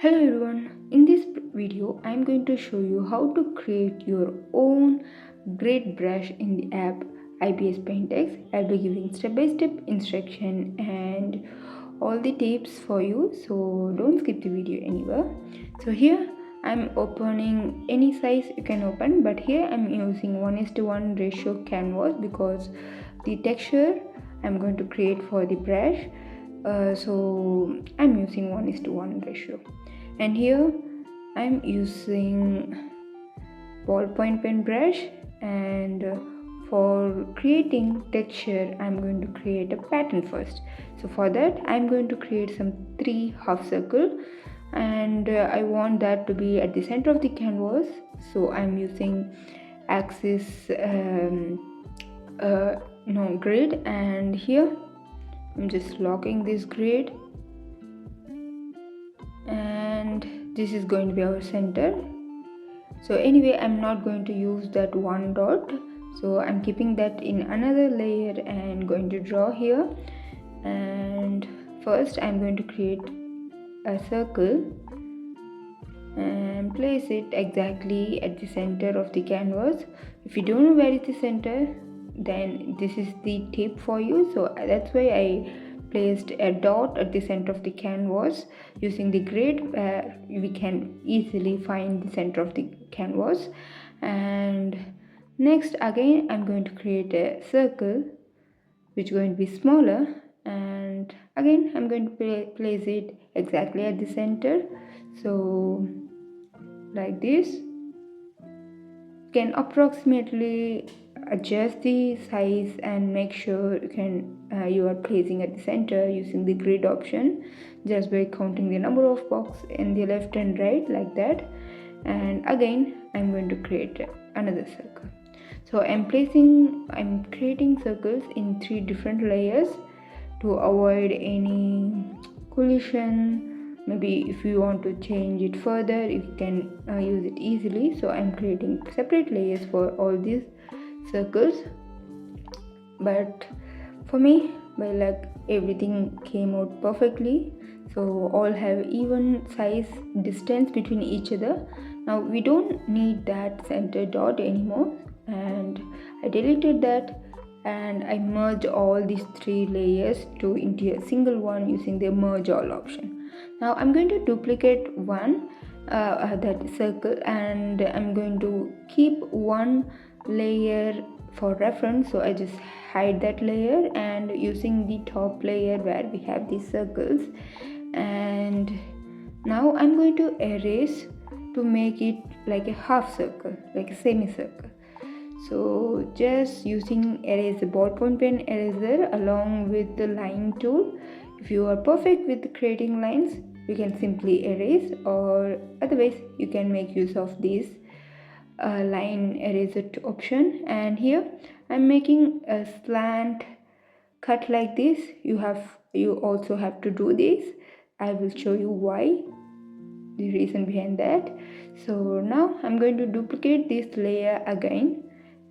Hello everyone, in this video I am going to show you how to create your own grid brush in the app IBS Paint X. I'll be giving step-by-step instruction and all the tips for you, so don't skip the video anywhere. So here I'm opening any size you can open, but here I'm using 1:1 ratio canvas because the texture I'm going to create for the brush, so I'm using 1:1 ratio. And here I'm using ballpoint pen brush, and for creating texture I'm going to create a pattern first. So for that I'm going to create some 3 half circle, and I want that to be at the center of the canvas, so I'm using axis grid, and here I'm just locking this grid, and this is going to be our center. So anyway, I'm not going to use that one dot, so I'm keeping that in another layer and going to draw here. And first I'm going to create a circle and place it exactly at the center of the canvas. If you don't know where is the center, then this is the tip for you. So that's why I placed a dot at the center of the canvas using the grid, where we can easily find the center of the canvas. And next again I'm going to create a circle which is going to be smaller, and again I'm going to place it exactly at the center. So like this, you can approximately adjust the size and make sure you are placing at the center using the grid option, just by counting the number of boxes in the left and right, like that. And again I'm going to create another circle. So I'm creating circles in 3 different layers to avoid any collision. Maybe if you want to change it further, you can use it easily. So I'm creating separate layers for all these circles, but for me, by luck, everything came out perfectly. So all have even size distance between each other. Now we don't need that center dot anymore, and I deleted that, and I merge all these 3 layers into a single one using the merge all option. Now I'm going to duplicate that circle, and I'm going to keep one layer for reference. So I just hide that layer, and using the top layer where we have these circles, and now I'm going to erase to make it like a half circle, like a semicircle. So just using erase, the ballpoint pen eraser along with the line tool. If you are perfect with creating lines, you can simply erase, or otherwise you can make use of this line eraser option. And here I'm making a slant cut like this. You also have to do this. I will show you why, the reason behind that. So now I'm going to duplicate this layer again,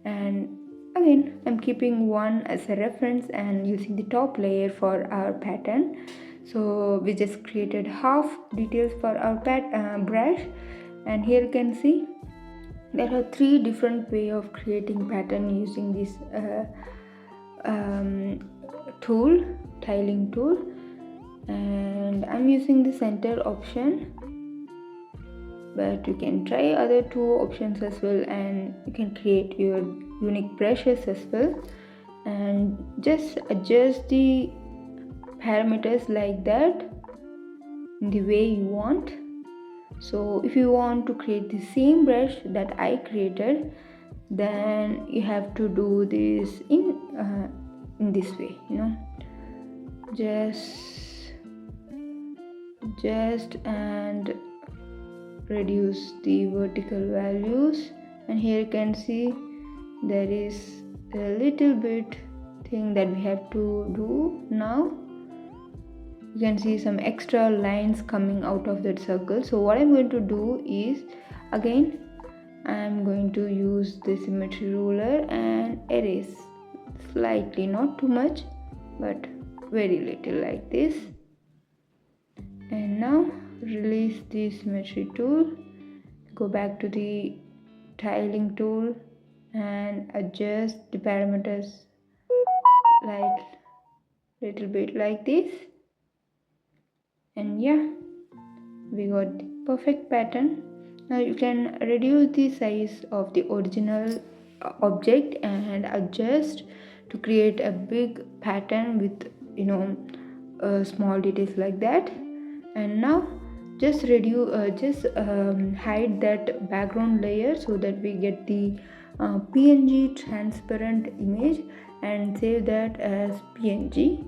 and again I'm keeping one as a reference and using the top layer for our pattern. So we just created half details for our brush, and here you can see there are 3 different way of creating pattern using this tool, tiling tool, and I'm using the center option, but you can try other 2 options as well, and you can create your unique brushes as well, and just adjust the parameters like that in the way you want. So if you want to create the same brush that I created, then you have to do this in this way, just and reduce the vertical values. And here you can see there is a little bit thing that we have to do. Now you can see some extra lines coming out of that circle. So what I'm going to do is, again I'm going to use the symmetry ruler and erase slightly, not too much but very little, like this. And now release the symmetry tool, go back to the tiling tool and adjust the parameters like little bit like this, and yeah, we got the perfect pattern. Now you can reduce the size of the original object and adjust to create a big pattern with small details like that. And now just hide that background layer so that we get the PNG transparent image and save that as PNG.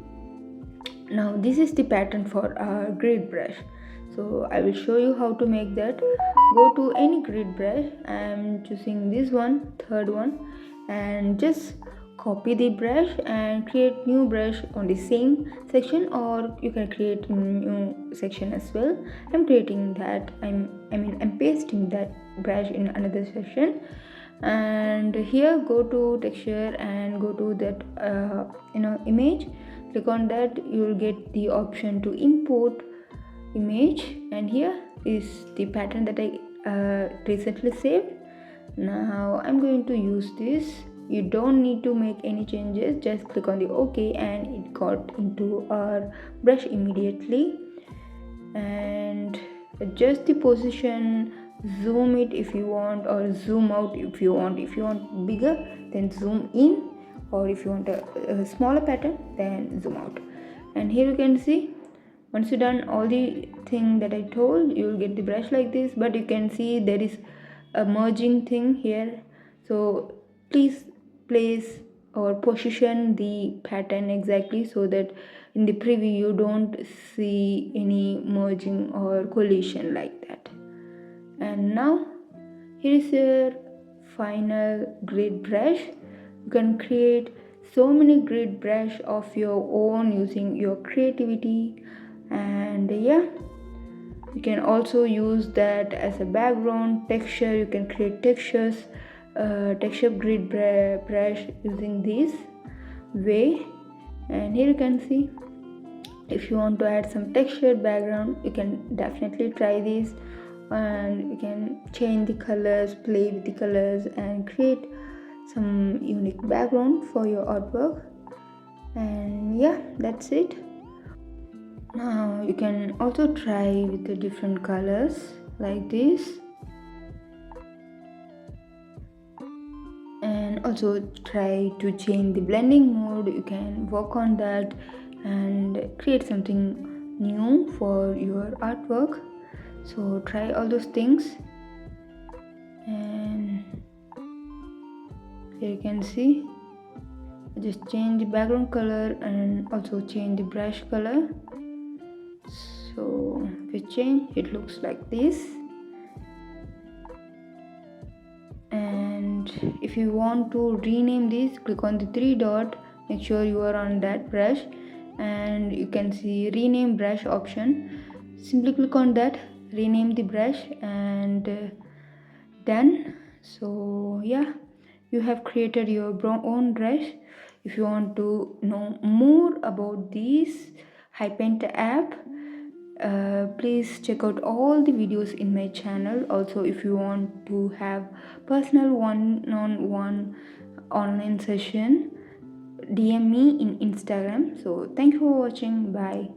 Now this is the pattern for our grid brush, so I will show you how to make that. Go to any grid brush. I am choosing this one, third one, and just copy the brush and create new brush on the same section, or you can create a new section as well. I'm creating that. I'm pasting that brush in another section. And here go to texture and go to that image, click on that. You will get the option to import image, and here is the pattern that I recently saved. Now I'm going to use this. You don't need to make any changes, just click on the OK and it got into our brush immediately. And adjust the position, zoom it if you want, or zoom out if you want. If you want bigger, then zoom in, or if you want a smaller pattern, then zoom out. And here you can see, once you've done all the thing that I told, you will get the brush like this. But you can see there is a merging thing here, so please place or position the pattern exactly so that in the preview you don't see any merging or collision like that. And now here is your final grid brush. You can create so many grid brush of your own using your creativity. And yeah, you can also use that as a background texture. You can create textures, texture grid brush using this way. And here you can see, if you want to add some textured background, you can definitely try this. And you can change the colors, play with the colors, and create some unique background for your artwork. And yeah, that's it. Now you can also try with the different colors like this, and also try to change the blending mode. You can work on that and create something new for your artwork. So try all those things. And here you can see, just change the background color and also change the brush color. So if you change, it looks like this. And if you want to rename this, click on the three dot, make sure you are on that brush, and you can see rename brush option. Simply click on that, rename the brush, and done. So yeah, you have created your own brush. If you want to know more about this Hipaint app, please check out all the videos in my channel. Also, if you want to have personal one-on-one online session, DM me in Instagram. So thank you for watching. Bye.